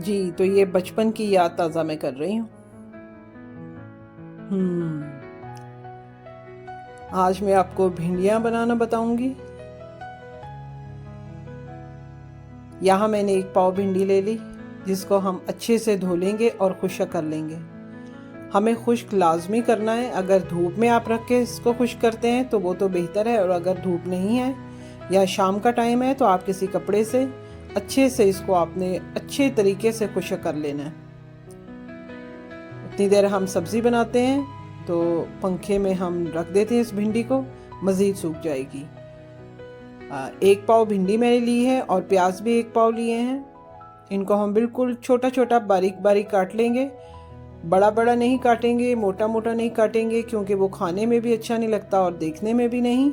जी, तो ये बचपन की याद ताज़ा मैं कर रही हूँ। आज मैं आपको भिंडियाँ बनाना बताऊंगी। यहाँ मैंने 1 पाव भिंडी ले ली, जिसको हम अच्छे से धो लेंगे और खुश्क कर लेंगे। हमें खुश्क लाजमी करना है। अगर धूप में आप रख के इसको खुश्क करते हैं तो वो तो बेहतर है, और अगर धूप नहीं है या शाम का टाइम है तो आप किसी कपड़े से अच्छे से इसको आपने अच्छे तरीके से खुश्क कर लेना है। उतनी देर हम सब्ज़ी बनाते हैं तो पंखे में हम रख देते हैं इस भिंडी को, मज़ीद सूख जाएगी। 1 पाव भिंडी मैंने ली है और प्याज भी 1 पाव लिए हैं। इनको हम बिल्कुल छोटा छोटा बारीक बारीक काट लेंगे। बड़ा बड़ा नहीं काटेंगे, मोटा मोटा नहीं काटेंगे, क्योंकि वो खाने में भी अच्छा नहीं लगता और देखने में भी नहीं।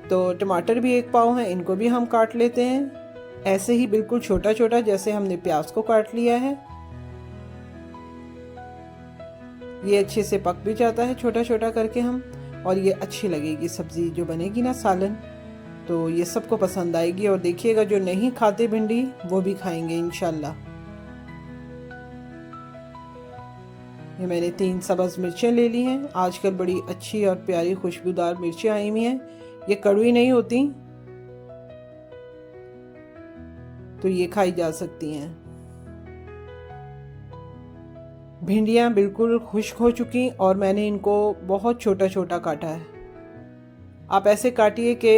तो टमाटर भी 1 पाव हैं, इनको भी हम काट लेते हैं ऐसे ही बिल्कुल छोटा छोटा, जैसे हमने प्याज को काट लिया है। ये अच्छे से पक भी जाता है छोटा छोटा करके हम, और ये अच्छी लगेगी सब्ज़ी जो बनेगी ना, सालन, तो ये सबको पसंद आएगी। और देखिएगा जो नहीं खाते भिंडी वो भी खाएंगे इंशाल्लाह। ये मैंने 3 सब्ज़ मिर्चें ले ली हैं। आजकल बड़ी अच्छी और प्यारी खुशबूदार मिर्चें आई हुई हैं, ये कड़वी नहीं होती, तो ये खाई जा सकती हैं। भिंडियाँ बिल्कुल खुश्क हो चुकी और मैंने इनको बहुत छोटा छोटा काटा है। आप ऐसे काटिए कि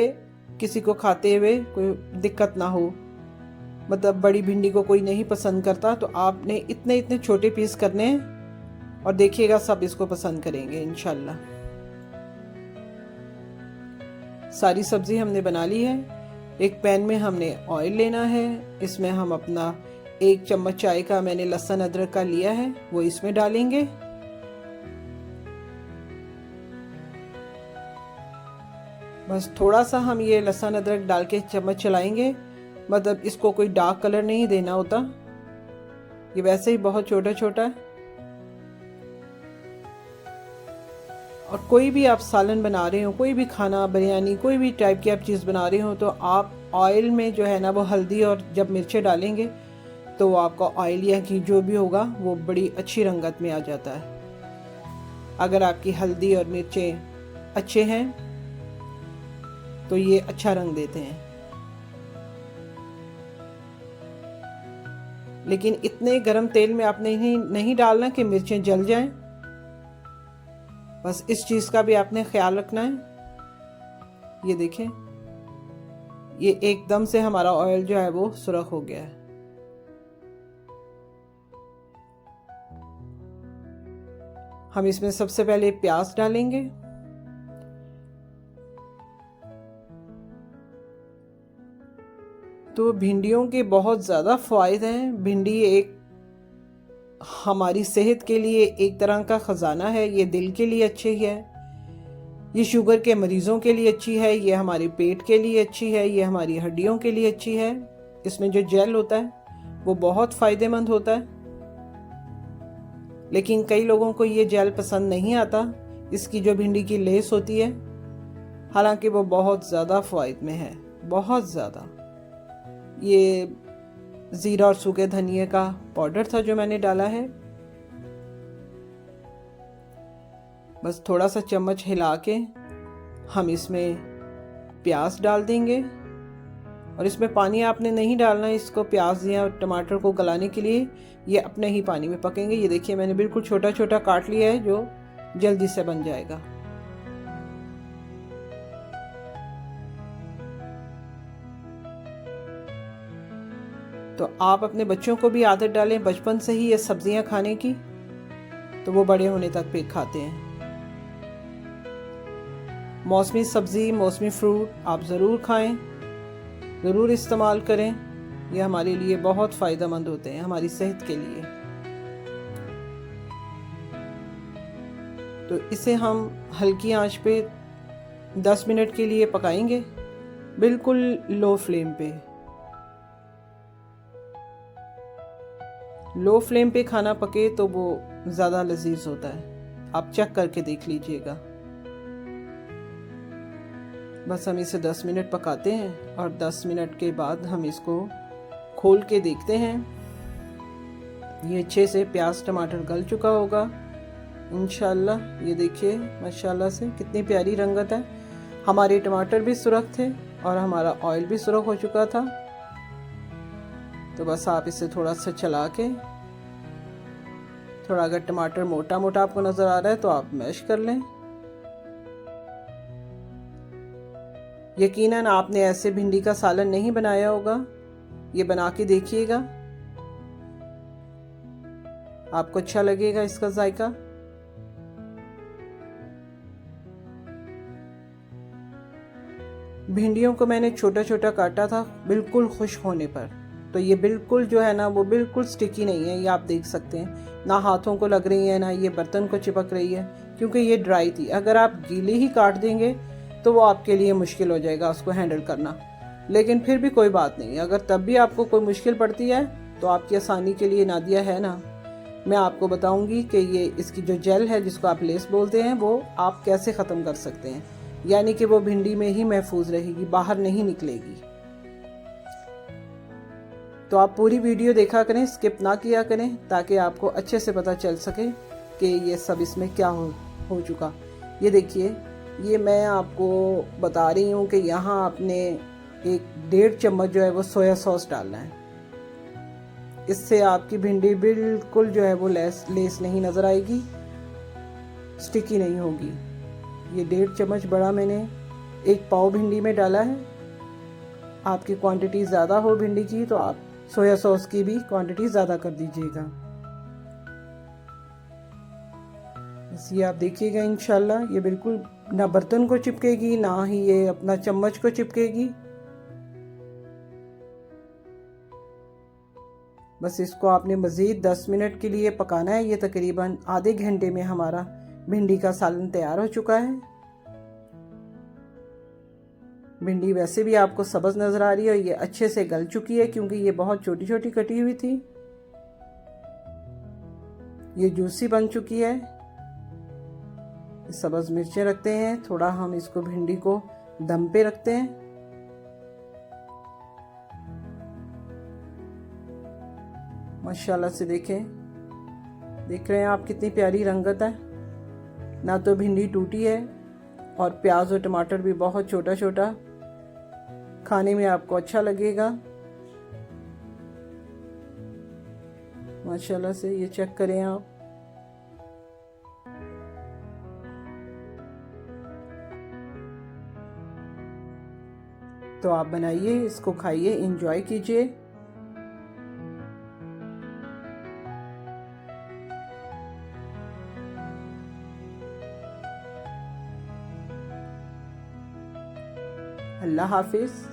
किसी को खाते हुए कोई दिक्कत ना हो। मतलब बड़ी भिंडी को कोई नहीं पसंद करता, तो आपने इतने इतने छोटे पीस करने हैं, और देखिएगा सब इसको पसंद करेंगे इंशाल्लाह। सारी सब्ज़ी हमने बना ली है। एक पैन में हमने ऑयल लेना है। इसमें हम अपना 1 चम्मच चाय का मैंने लहसुन अदरक का लिया है, वो इसमें डालेंगे। बस थोड़ा सा हम ये लहसुन अदरक डाल के चम्मच चलाएंगे। मतलब इसको कोई डार्क कलर नहीं देना होता, ये वैसे ही बहुत छोटा छोटा है। और कोई भी आप सालन बना रहे हो, कोई भी खाना, बिरयानी, कोई भी टाइप की आप चीज़ बना रहे हो, तो आप ऑयल में जो है ना वो हल्दी और जब मिर्चें डालेंगे तो आपका ऑयल या घी जो भी होगा वो बड़ी अच्छी रंगत में आ जाता है। अगर आपकी हल्दी और मिर्चें अच्छे हैं तो ये अच्छा रंग देते हैं। लेकिन इतने गरम तेल में आपने नहीं डालना कि मिर्चें जल जाएं। बस इस चीज़ का भी आपने ख्याल रखना है। ये देखें, ये एकदम से हमारा ऑयल जो है वो सुर्ख हो गया है। हम इसमें सबसे पहले प्याज डालेंगे। तो भिंडियों के बहुत ज़्यादा फ़ायदे हैं। भिंडी एक हमारी सेहत के लिए एक तरह का ख़जाना है। ये दिल के लिए अच्छी है, ये शुगर के मरीज़ों के लिए अच्छी है, ये हमारे पेट के लिए अच्छी है, ये हमारी हड्डियों के लिए अच्छी है। इसमें जो जेल होता है वो बहुत फ़ायदेमंद होता है। लेकिन कई लोगों को ये जेल पसंद नहीं आता, इसकी जो भिंडी की लेस होती है, हालांकि वो बहुत ज़्यादा फ़ायदे में है, बहुत ज़्यादा। ये ज़ीरा और सूखे धनिए का पाउडर था जो मैंने डाला है। बस थोड़ा सा चम्मच हिला के हम इसमें प्याज डाल देंगे। और इसमें पानी आपने नहीं डालना है, इसको प्याज या टमाटर को गलाने के लिए ये अपने ही पानी में पकेंगे। ये देखिए मैंने बिल्कुल छोटा छोटा काट लिया है जो जल्दी से बन जाएगा। तो आप अपने बच्चों को भी आदत डालें बचपन से ही ये सब्जियां खाने की, तो वो बड़े होने तक भी खाते हैं। मौसमी सब्ज़ी, मौसमी फ्रूट आप ज़रूर खाएं, ज़रूर इस्तेमाल करें। ये हमारे लिए बहुत फ़ायदेमंद होते हैं, हमारी सेहत के लिए। तो इसे हम हल्की आंच पे 10 मिनट के लिए पकाएंगे, बिल्कुल लो फ्लेम पे। लो फ्लेम पे खाना पके तो वो ज़्यादा लजीज होता है। आप चेक करके देख लीजिएगा। बस हम इसे 10 मिनट पकाते हैं और 10 मिनट के बाद हम इसको खोल के देखते हैं। ये अच्छे से प्याज टमाटर गल चुका होगा इंशाल्लाह। ये देखिए माशाल्लाह से कितनी प्यारी रंगत है। हमारे टमाटर भी सुरख थे और हमारा ऑयल भी सुरख हो चुका था। तो बस आप इसे थोड़ा सा चला के, थोड़ा अगर टमाटर मोटा मोटा आपको नज़र आ रहा है तो आप मैश कर लें। यकीनन आपने ऐसे भिंडी का सालन नहीं बनाया होगा, ये बना के देखिएगा, आपको अच्छा लगेगा इसका जायका। भिंडियों को मैंने छोटा छोटा काटा था बिल्कुल खुश्क होने पर, तो ये बिल्कुल जो है ना वो बिल्कुल स्टिकी नहीं है, ये आप देख सकते हैं। ना हाथों को लग रही है ना ये बर्तन को चिपक रही है, क्योंकि ये ड्राई थी। अगर आप गीली ही काट देंगे तो वो आपके लिए मुश्किल हो जाएगा उसको हैंडल करना। लेकिन फिर भी कोई बात नहीं, अगर तब भी आपको कोई मुश्किल पड़ती है तो आपकी आसानी के लिए नादिया है ना, मैं आपको बताऊंगी कि ये इसकी जो जेल है जिसको आप लेस बोलते हैं वो आप कैसे ख़त्म कर सकते हैं, यानी कि वो भिंडी में ही महफूज रहेगी, बाहर नहीं निकलेगी। तो आप पूरी वीडियो देखा करें, स्किप ना किया करें, ताकि आपको अच्छे से पता चल सके कि ये सब इसमें क्या हो चुका। ये देखिए, ये मैं आपको बता रही हूँ कि यहाँ आपने 1.5 चम्मच जो है वो सोया सॉस डालना है। इससे आपकी भिंडी बिल्कुल जो है वो लेस नहीं नज़र आएगी, स्टिकी नहीं होगी। ये 1.5 चम्मच बड़ा मैंने 1 पाव भिंडी में डाला है। आपकी क्वांटिटी ज़्यादा हो भिंडी की तो आप सोया सॉस की भी क्वांटिटी ज़्यादा कर दीजिएगा। ये आप देखिएगा इंशाल्लाह ये बिल्कुल ना बर्तन को चिपकेगी ना ही ये अपना चम्मच को चिपकेगी। बस इसको आपने मज़ीद 10 मिनट के लिए पकाना है। ये तकरीबन आधे घंटे में हमारा भिंडी का सालन तैयार हो चुका है। भिंडी वैसे भी आपको सब्ज़ नज़र आ रही है और ये अच्छे से गल चुकी है, क्योंकि ये बहुत छोटी छोटी कटी हुई थी। ये जूसी बन चुकी है। सब्ज़ मिर्चें रखते हैं, थोड़ा हम इसको भिंडी को दम पे रखते हैं। माशाल्लाह से देख रहे हैं आप कितनी प्यारी रंगत है। ना तो भिंडी टूटी है और प्याज और टमाटर भी बहुत छोटा छोटा, खाने में आपको अच्छा लगेगा। माशाल्लाह से ये चेक करें आप। तो आप बनाइए, इसको खाइए, एंजॉय कीजिए। अल्लाह हाफिज़।